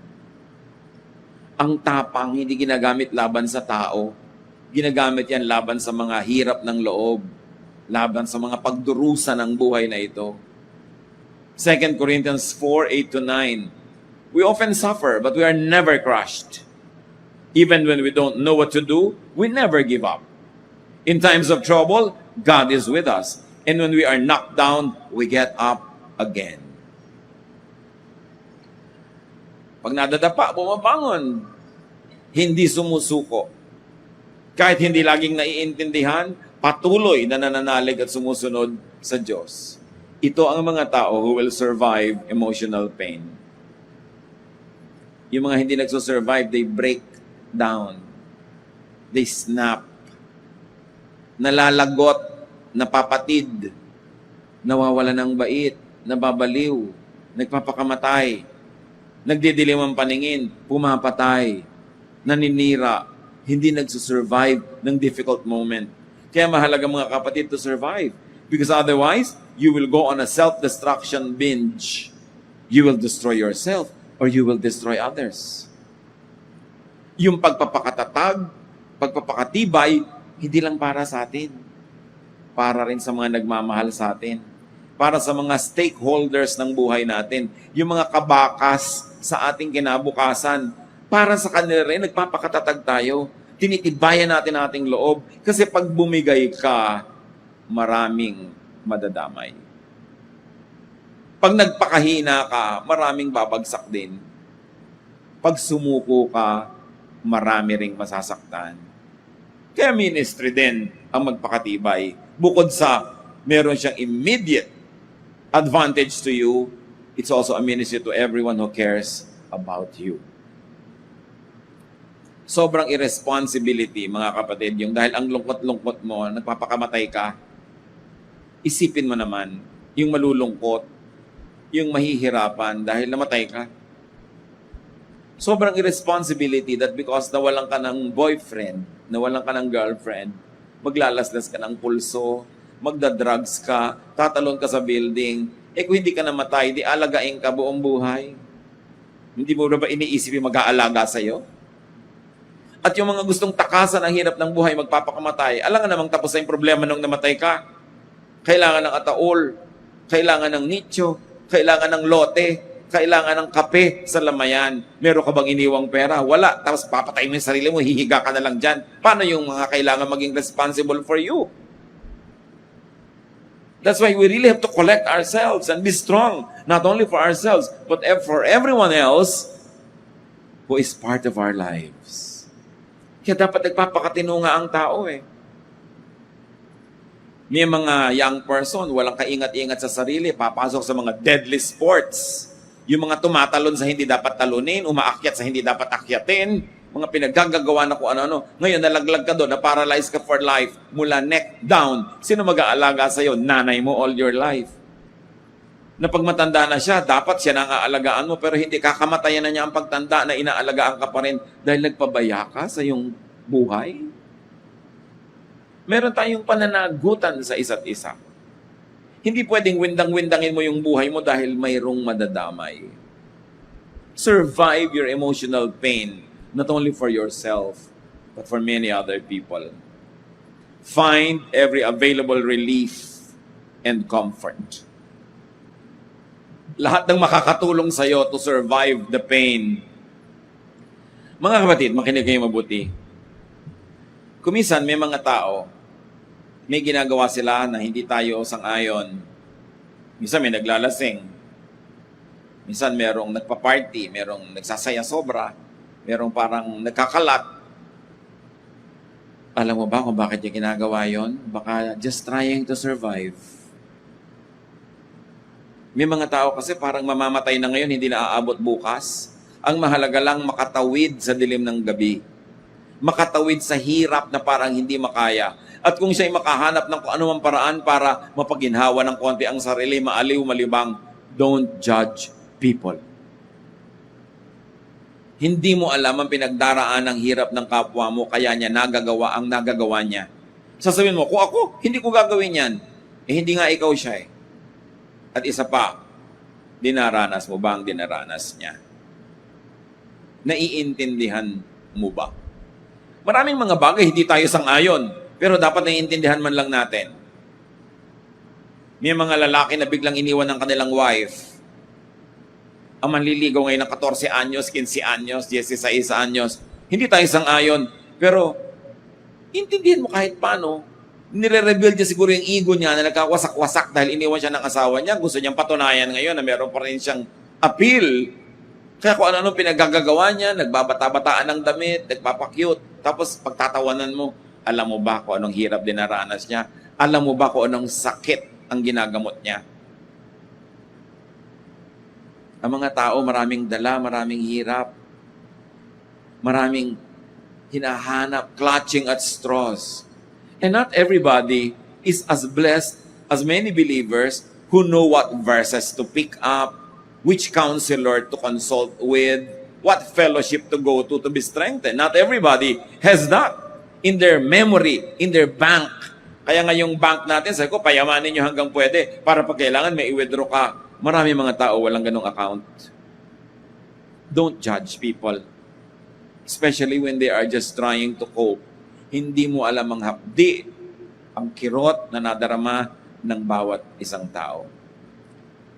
Ang tapang hindi ginagamit laban sa tao, ginagamit yan laban sa mga hirap ng loob, laban sa mga pagdurusa ng buhay na ito. 2 Corinthians 4:8-9. We often suffer, but we are never crushed. Even when we don't know what to do, we never give up. In times of trouble, God is with us. And when we are knocked down, we get up again. Pag nadadapa, bumabangon. Hindi sumusuko. Kahit hindi laging naiintindihan, patuloy na nananalig at sumusunod sa Diyos. Ito ang mga tao who will survive emotional pain. Yung mga hindi nagsusurvive, they break down. They snap. Nalalagot, napapatid, nawawala ng bait, nababaliw, nagpapakamatay, nagdidilim ang paningin, pumapatay, naninira, hindi nagsusurvive ng difficult moment. Kaya mahalaga mga kapatid to survive. Because otherwise, you will go on a self-destruction binge. You will destroy yourself or you will destroy others. Yung pagpapakatatag, pagpapakatibay, hindi lang para sa atin. Para rin sa mga nagmamahal sa atin. Para sa mga stakeholders ng buhay natin. Yung mga kabakas sa ating kinabukasan. Para sa kanila rin, nagpapakatatag tayo. Tinitibayan natin ating loob. Kasi pag bumigay ka, maraming madadamay. Pag nagpakahina ka, maraming babagsak din. Pag sumuko ka, marami ring masasaktan. Kaya ministry din ang magpakatibay. Bukod sa meron siyang immediate advantage to you, it's also a ministry to everyone who cares about you. Sobrang irresponsibility, mga kapatid, yung dahil ang lungkot-lungkot mo, nagpapakamatay ka, isipin mo naman yung malulungkot, yung mahihirapan dahil namatay ka. Sobrang irresponsibility that because nawalan ka ng boyfriend, nawalan ka ng girlfriend, maglalaslas ka ng pulso, magdadrugs ka, tatalon ka sa building, kung hindi ka namatay, di alagain ka buong buhay. Hindi mo ba iniisip yung mag-aalaga sa'yo? At yung mga gustong takasan ang hirap ng buhay, magpapakamatay, alam nga namang tapos na yung problema nung namatay ka. Kailangan ng ataol, kailangan ng nicho, kailangan ng lote, kailangan ng kape sa lamayan. Meron ka bang iniwang pera? Wala. Tapos papatay mo yung sarili mo, hihiga ka na lang dyan. Paano yung mga kailangan maging responsible for you? That's why we really have to collect ourselves and be strong, not only for ourselves, but for everyone else who is part of our lives. Kaya dapat nagpapakatino nga ang tao eh. May mga young person, walang kaingat-ingat sa sarili, papasok sa mga deadly sports. Yung mga tumatalon sa hindi dapat talunin, umaakyat sa hindi dapat akyatin, mga pinaggagawa na kung ano-ano. Ngayon, nalaglag ka doon, na-paralyze ka for life, mula neck down. Sino mag-aalaga sa'yo? Nanay mo all your life. Na pag matanda na siya, dapat siya nang aalagaan mo, pero hindi, kakamatayan na niya ang pagtanda na inaalagaan ka pa rin dahil nagpabaya ka sa iyong buhay. Meron tayong pananagutan sa isa't isa. Hindi pwedeng windang-windangin mo yung buhay mo dahil mayroong madadamay. Survive your emotional pain, not only for yourself, but for many other people. Find every available relief and comfort. Lahat ng makakatulong sa'yo to survive the pain. Mga kapatid, makinig kayo mabuti. Kumisan may mga tao, may ginagawa sila na hindi tayo sang-ayon. Minsan may naglalasing. Minsan merong nagpa-party, merong nagsasaya sobra, merong parang nagkakalat. Alam mo ba kung bakit niya ginagawa yon? Baka just trying to survive. May mga tao kasi parang mamamatay na ngayon, hindi na aabot bukas. Ang mahalaga lang makatawid sa dilim ng gabi. Makatawid sa hirap na parang hindi makaya. At kung siya'y makahanap ng kung anumang paraan para mapaginhawa ng konti ang sarili, maaliw, malibang, don't judge people. Hindi mo alam ang pinagdaraan ng hirap ng kapwa mo, kaya niya nagagawa ang nagagawa niya. Sasabihin mo, kung ako, hindi ko gagawin yan. Hindi nga ikaw siya eh. At isa pa, dinaranas mo ba ang dinaranas niya? Naiintindihan mo ba? Maraming mga bagay hindi tayo sang-ayon, pero dapat naiintindihan man lang natin. May mga lalaki na biglang iniwan ng kanilang wife. Ang manliligaw ngayon ng 14 anyos, 15 anyos, 16 anyos. Hindi tayo sang-ayon, pero intindihan mo kahit paano. Nire-reveal niya siguro yung ego niya na nagkawasak-wasak dahil iniwan siya ng asawa niya. Gusto niyang patunayan ngayon na meron pa rin siyang appeal. Kaya kung ano-ano pinagagagawa niya, nagbabata-bataan ng damit, nagpapakyut. Tapos pagtatawanan mo, alam mo ba kung anong hirap dinaranas niya? Alam mo ba kung anong sakit ang ginagamot niya? Ang mga tao, maraming dala, maraming hirap. Maraming hinahanap, clutching at straws. And not everybody is as blessed as many believers who know what verses to pick up, which counselor to consult with, what fellowship to go to be strengthened. Not everybody has that in their memory, in their bank. Kaya nga yung bank natin, sabi ko, payamanin nyo hanggang pwede para pag kailangan may i-withdraw ka. Marami mga tao walang ganong account. Don't judge people, especially when they are just trying to cope. Hindi mo alam ang hapdi, ang kirot na nadarama ng bawat isang tao.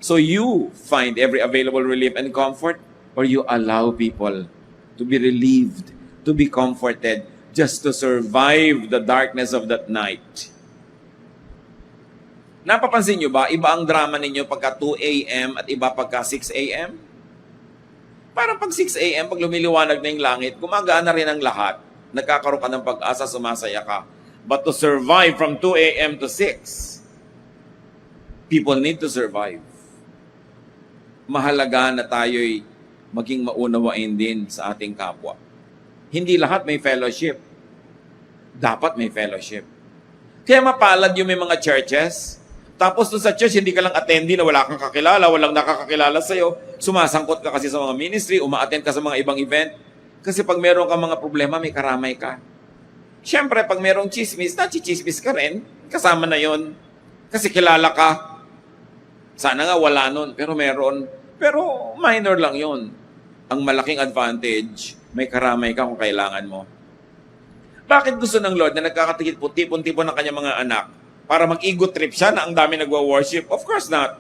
So you find every available relief and comfort, or you allow people to be relieved, to be comforted, just to survive the darkness of that night. Napapansin nyo ba, iba ang drama ninyo pagka 2 a.m. at iba pagka 6 a.m.? Parang pag 6 a.m., pag lumiliwanag na yung langit, gumagaan na rin ang lahat. Nagkakaroon ka ng pag-asa, sumasaya ka. But to survive from 2 a.m. to 6, people need to survive. Mahalaga na tayo'y maging maunawain din sa ating kapwa. Hindi lahat may fellowship. Dapat may fellowship. Kaya mapalad yung may mga churches. Tapos doon sa church, hindi ka lang attendee na wala kang kakilala, walang nakakakilala sa'yo. Sumasangkot ka kasi sa mga ministry, uma-attend ka sa mga ibang event. Kasi pag meron kang mga problema, may karamay ka. Siyempre, pag merong chismis, nachichismis ka rin. Kasama na yon. Kasi kilala ka. Sana nga wala nun, pero meron. Pero minor lang yon. Ang malaking advantage, may karamay ka kung kailangan mo. Bakit gusto ng Lord na nagkakatikit po, tipon-tipon ng kanyang mga anak para mag-ego trip siya na ang dami nagwa-worship? Of course not.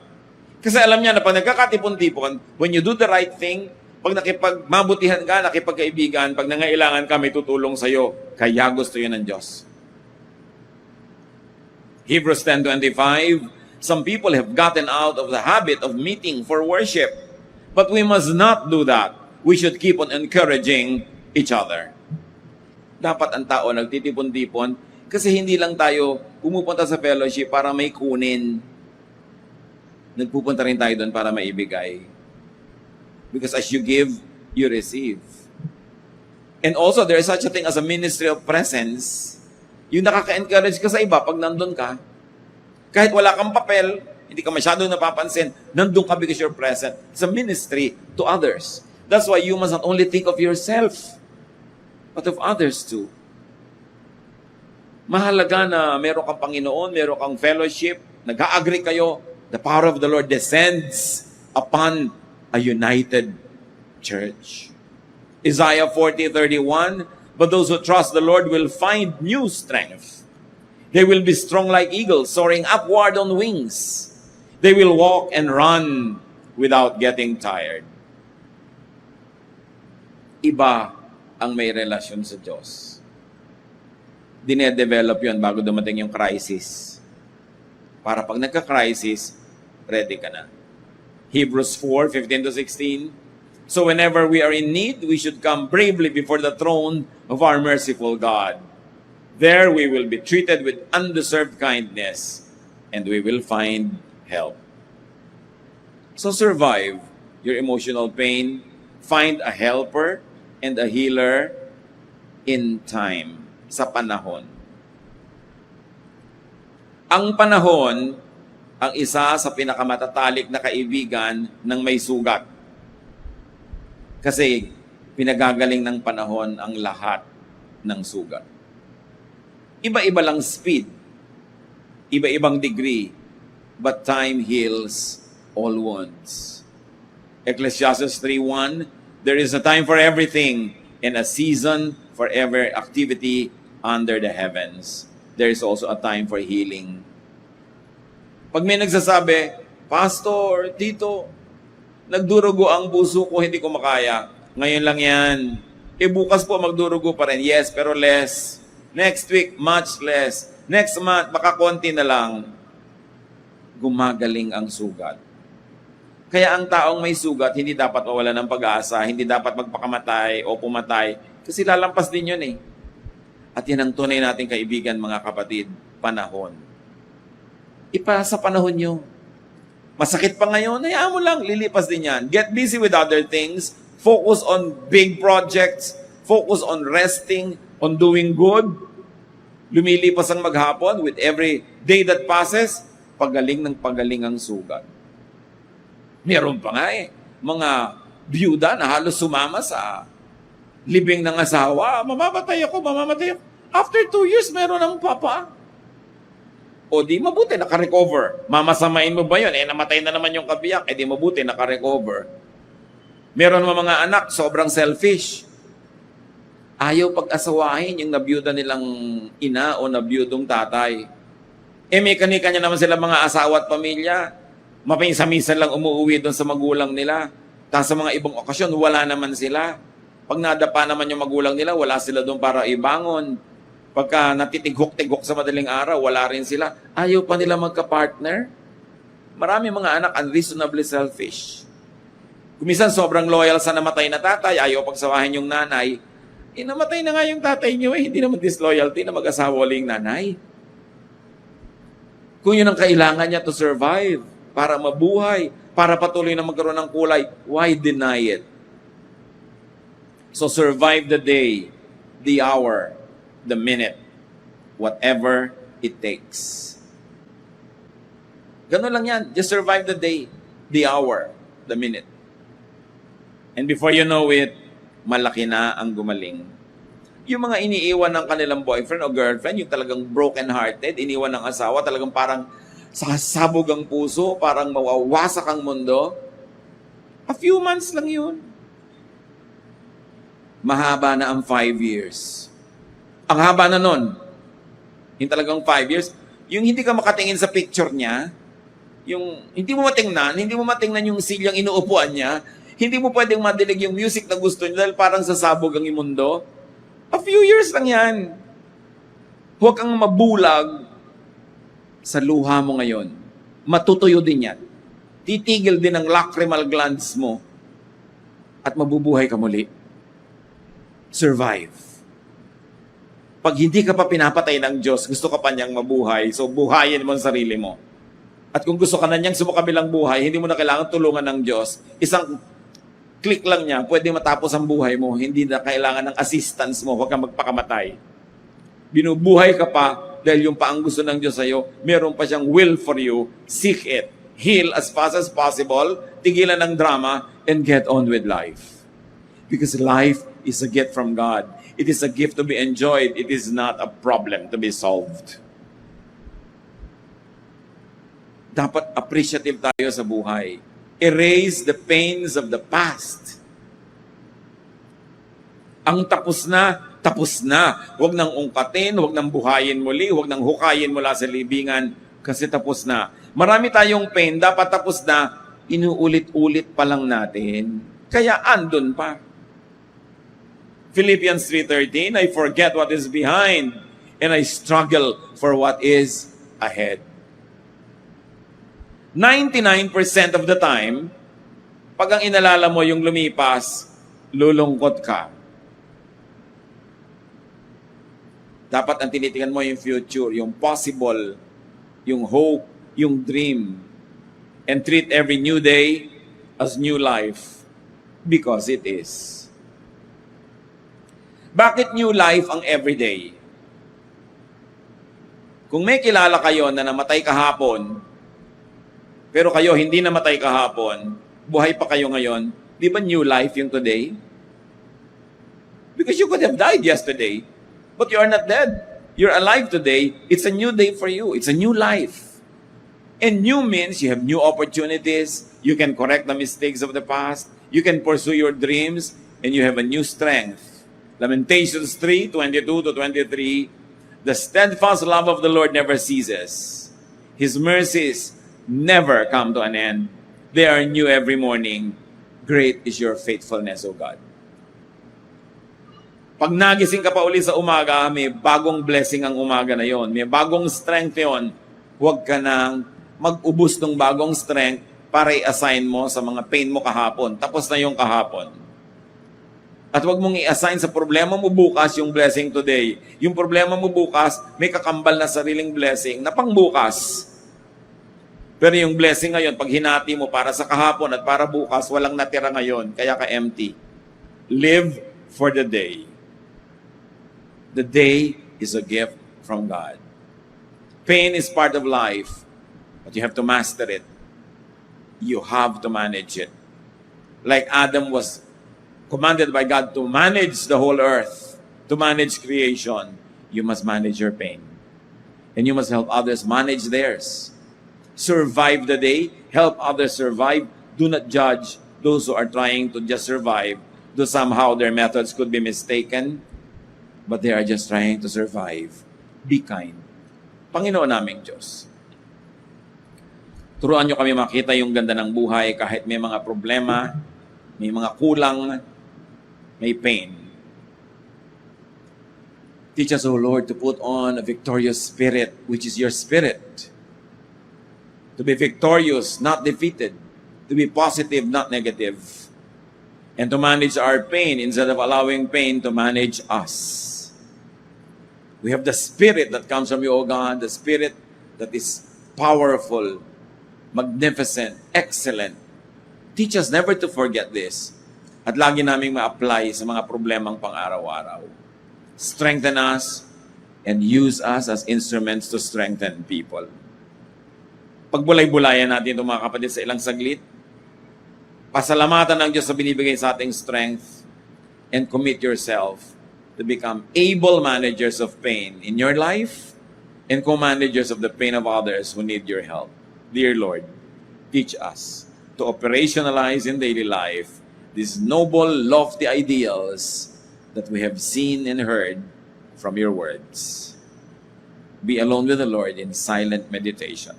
Kasi alam niya na pag nagkakatipon-tipon, when you do the right thing, pag nakipagmabutihan ka, nakipagkaibigan, pag nangailangan ka, may tutulong sa'yo. Kaya gusto yun ng Diyos. Hebrews 10:25, some people have gotten out of the habit of meeting for worship. But we must not do that. We should keep on encouraging each other. Dapat ang tao nagtitipon-tipon kasi hindi lang tayo pumupunta sa fellowship para may kunin. Nagpupunta rin tayo doon para maibigay. Because as you give, you receive. And also, there is such a thing as a ministry of presence. Yung nakaka-encourage ka sa iba pag nandun ka. Kahit wala kang papel, hindi ka masyadong napapansin, nandun ka because you're present. It's a ministry to others. That's why you must not only think of yourself, but of others too. Mahalaga na meron kang Panginoon, meron kang fellowship, nag-agree kayo, the power of the Lord descends upon a united church. Isaiah 40:31, but those who trust the Lord will find new strength. They will be strong like eagles, soaring upward on wings. They will walk and run without getting tired. Iba ang may relasyon sa Diyos. Dine-develop yun bago dumating yung crisis. Para pag nagka-crisis, ready ka na. Hebrews 4:15-16. So whenever we are in need, we should come bravely before the throne of our merciful God. There we will be treated with undeserved kindness, and we will find help. So survive your emotional pain, find a helper and a healer in time, sa panahon. Ang panahon, ang isa sa pinakamatatalik na kaibigan ng may sugat. Kasi pinagagaling ng panahon ang lahat ng sugat. Iba-iba lang speed, iba-ibang degree, but time heals all wounds. Ecclesiastes 3:1, there is a time for everything and a season for every activity under the heavens. There is also a time for healing. Pag may nagsasabi, Pastor, Tito, nagdurugo ang puso ko, hindi ko makaya. Ngayon lang yan. Bukas po magdurugo pa rin. Yes, pero less. Next week, much less. Next month, baka konti na lang. Gumagaling ang sugat. Kaya ang taong may sugat, hindi dapat mawala ng pag-asa, hindi dapat magpakamatay o pumatay, kasi lalampas din yun eh. At yan ang tunay nating kaibigan, mga kapatid, panahon. Sa panahon nyo. Masakit pa ngayon, hayaan mo lang, lilipas din yan. Get busy with other things. Focus on big projects. Focus on resting, on doing good. Lumilipas ang maghapon with every day that passes, pagaling ng pagaling ang sugat. Meron pa nga mga byuda na halos sumama sa libing ng asawa. Mamamatay ako. After 2 years, meron ang papa. O di mabuti, nakarecover. Mamasamain mo ba yun? Namatay na naman yung kabiyak. Di mabuti, nakarecover. Meron mga anak, sobrang selfish. Ayaw pag-asawahin yung nabiyuda nilang ina o nabiyudong tatay. May kanya naman sila mga asawa at pamilya. Mapinsa-minsan lang umuwi doon sa magulang nila. Tapos sa mga ibang okasyon, wala naman sila. Pag nadapa naman yung magulang nila, wala sila doon para ibangon. Pagka natitighok-tighok sa madaling araw, wala rin sila. Ayaw pa nila magka-partner. Marami mga anak unreasonably selfish. Kumisan sobrang loyal sa namatay na tatay, ayaw pagsawahin yung nanay. Namatay na nga yung tatay niyo hindi naman disloyalty na mag-asawa uling nanay. Kung yun ang kailangan niya to survive, para mabuhay, para patuloy na magkaroon ng kulay, why deny it? So survive the day, the hour, the minute, whatever it takes. Ganun lang yan. Just survive the day, the hour, the minute. And before you know it, malaki na ang gumaling. Yung mga iniiwan ng kanilang boyfriend o girlfriend, yung talagang broken-hearted, iniwan ng asawa, talagang parang sasabog ang puso, parang mawawasak ang mundo. A few months lang yun. Mahaba na ang 5 years. Ang haba na nun. Yung talagang 5 years. Yung hindi ka makatingin sa picture niya, yung hindi mo matingnan yung silyang inuupuan niya, hindi mo pwedeng madinig yung music na gusto niya dahil parang sasabog ang imundo. A few years lang yan. Huwag kang mabulag sa luha mo ngayon. Matutuyo din yan. Titigil din ang lacrimal glands mo at mabubuhay ka muli. Survive. Pag hindi ka pa pinapatay ng Diyos, gusto ka pa niyang mabuhay, so buhayin mo ang sarili mo. At kung gusto ka na niyang sumukabilang buhay, hindi mo na kailangan tulungan ng Diyos. Isang click lang niya, pwede matapos ang buhay mo. Hindi na kailangan ng assistance mo. Huwag kang magpakamatay. Binubuhay ka pa dahil yung pa ang gusto ng Diyos sa'yo, meron pa siyang will for you. Seek it. Heal as fast as possible. Tigilan ng drama and get on with life. Because life is a gift from God. It is a gift to be enjoyed. It is not a problem to be solved. Dapat appreciative tayo sa buhay. Erase the pains of the past. Ang tapos na, tapos na. Huwag nang ungkatin, huwag nang buhayin muli, huwag nang hukayin mula sa libingan kasi tapos na. Marami tayong pain, dapat tapos na, inuulit-ulit pa lang natin. Kaya andun pa. Philippians 3:13, I forget what is behind and I struggle for what is ahead. 99% of the time, pag ang inalala mo yung lumipas, lulungkot ka. Dapat ang tinitingnan mo yung future, yung possible, yung hope, yung dream. And treat every new day as new life because it is. Bakit new life ang everyday? Kung may kilala kayo na namatay kahapon, pero kayo hindi namatay kahapon, buhay pa kayo ngayon, di ba new life yung today? Because you could have died yesterday, but you are not dead. You're alive today. It's a new day for you. It's a new life. And new means you have new opportunities. You can correct the mistakes of the past. You can pursue your dreams. And you have a new strength. Lamentations 3:22-23. The steadfast love of the Lord never ceases. His mercies never come to an end. They are new every morning. Great is your faithfulness, O God. Pag nagising ka pa uli sa umaga, may bagong blessing ang umaga na yon. May bagong strength yon. Huwag ka nang mag-ubos ng bagong strength para i-assign mo sa mga pain mo kahapon. Tapos na yung kahapon. At huwag mong i-assign sa problema mo bukas yung blessing today. Yung problema mo bukas, may kakambal na sariling blessing na pangbukas. Pero yung blessing ngayon, pag hinati mo para sa kahapon at para bukas, walang natira ngayon, kaya ka empty. Live for the day. The day is a gift from God. Pain is part of life, but you have to master it. You have to manage it. Like Adam was commanded by God to manage the whole earth, to manage creation, you must manage your pain. And you must help others manage theirs. Survive the day, help others survive. Do not judge those who are trying to just survive, though somehow their methods could be mistaken, but they are just trying to survive. Be kind. Panginoon naming Diyos, turuan nyo kami makita yung ganda ng buhay kahit may mga problema, may mga kulang, may pain. Teach us, O Lord, to put on a victorious spirit, which is your spirit. To be victorious, not defeated. To be positive, not negative. And to manage our pain instead of allowing pain to manage us. We have the spirit that comes from you, O God, the spirit that is powerful, magnificent, excellent. Teach us never to forget this at lagi naming ma-apply sa mga problemang pang-araw-araw. Strengthen us and use us as instruments to strengthen people. Pagbulay-bulayan natin ito mga kapatid sa ilang saglit. Pasalamatan ng Diyos sa binibigay sa ating strength and commit yourself to become able managers of pain in your life and co-managers of the pain of others who need your help. Dear Lord, teach us to operationalize in daily life these noble, lofty ideals that we have seen and heard from your words. Be alone with the Lord in silent meditation.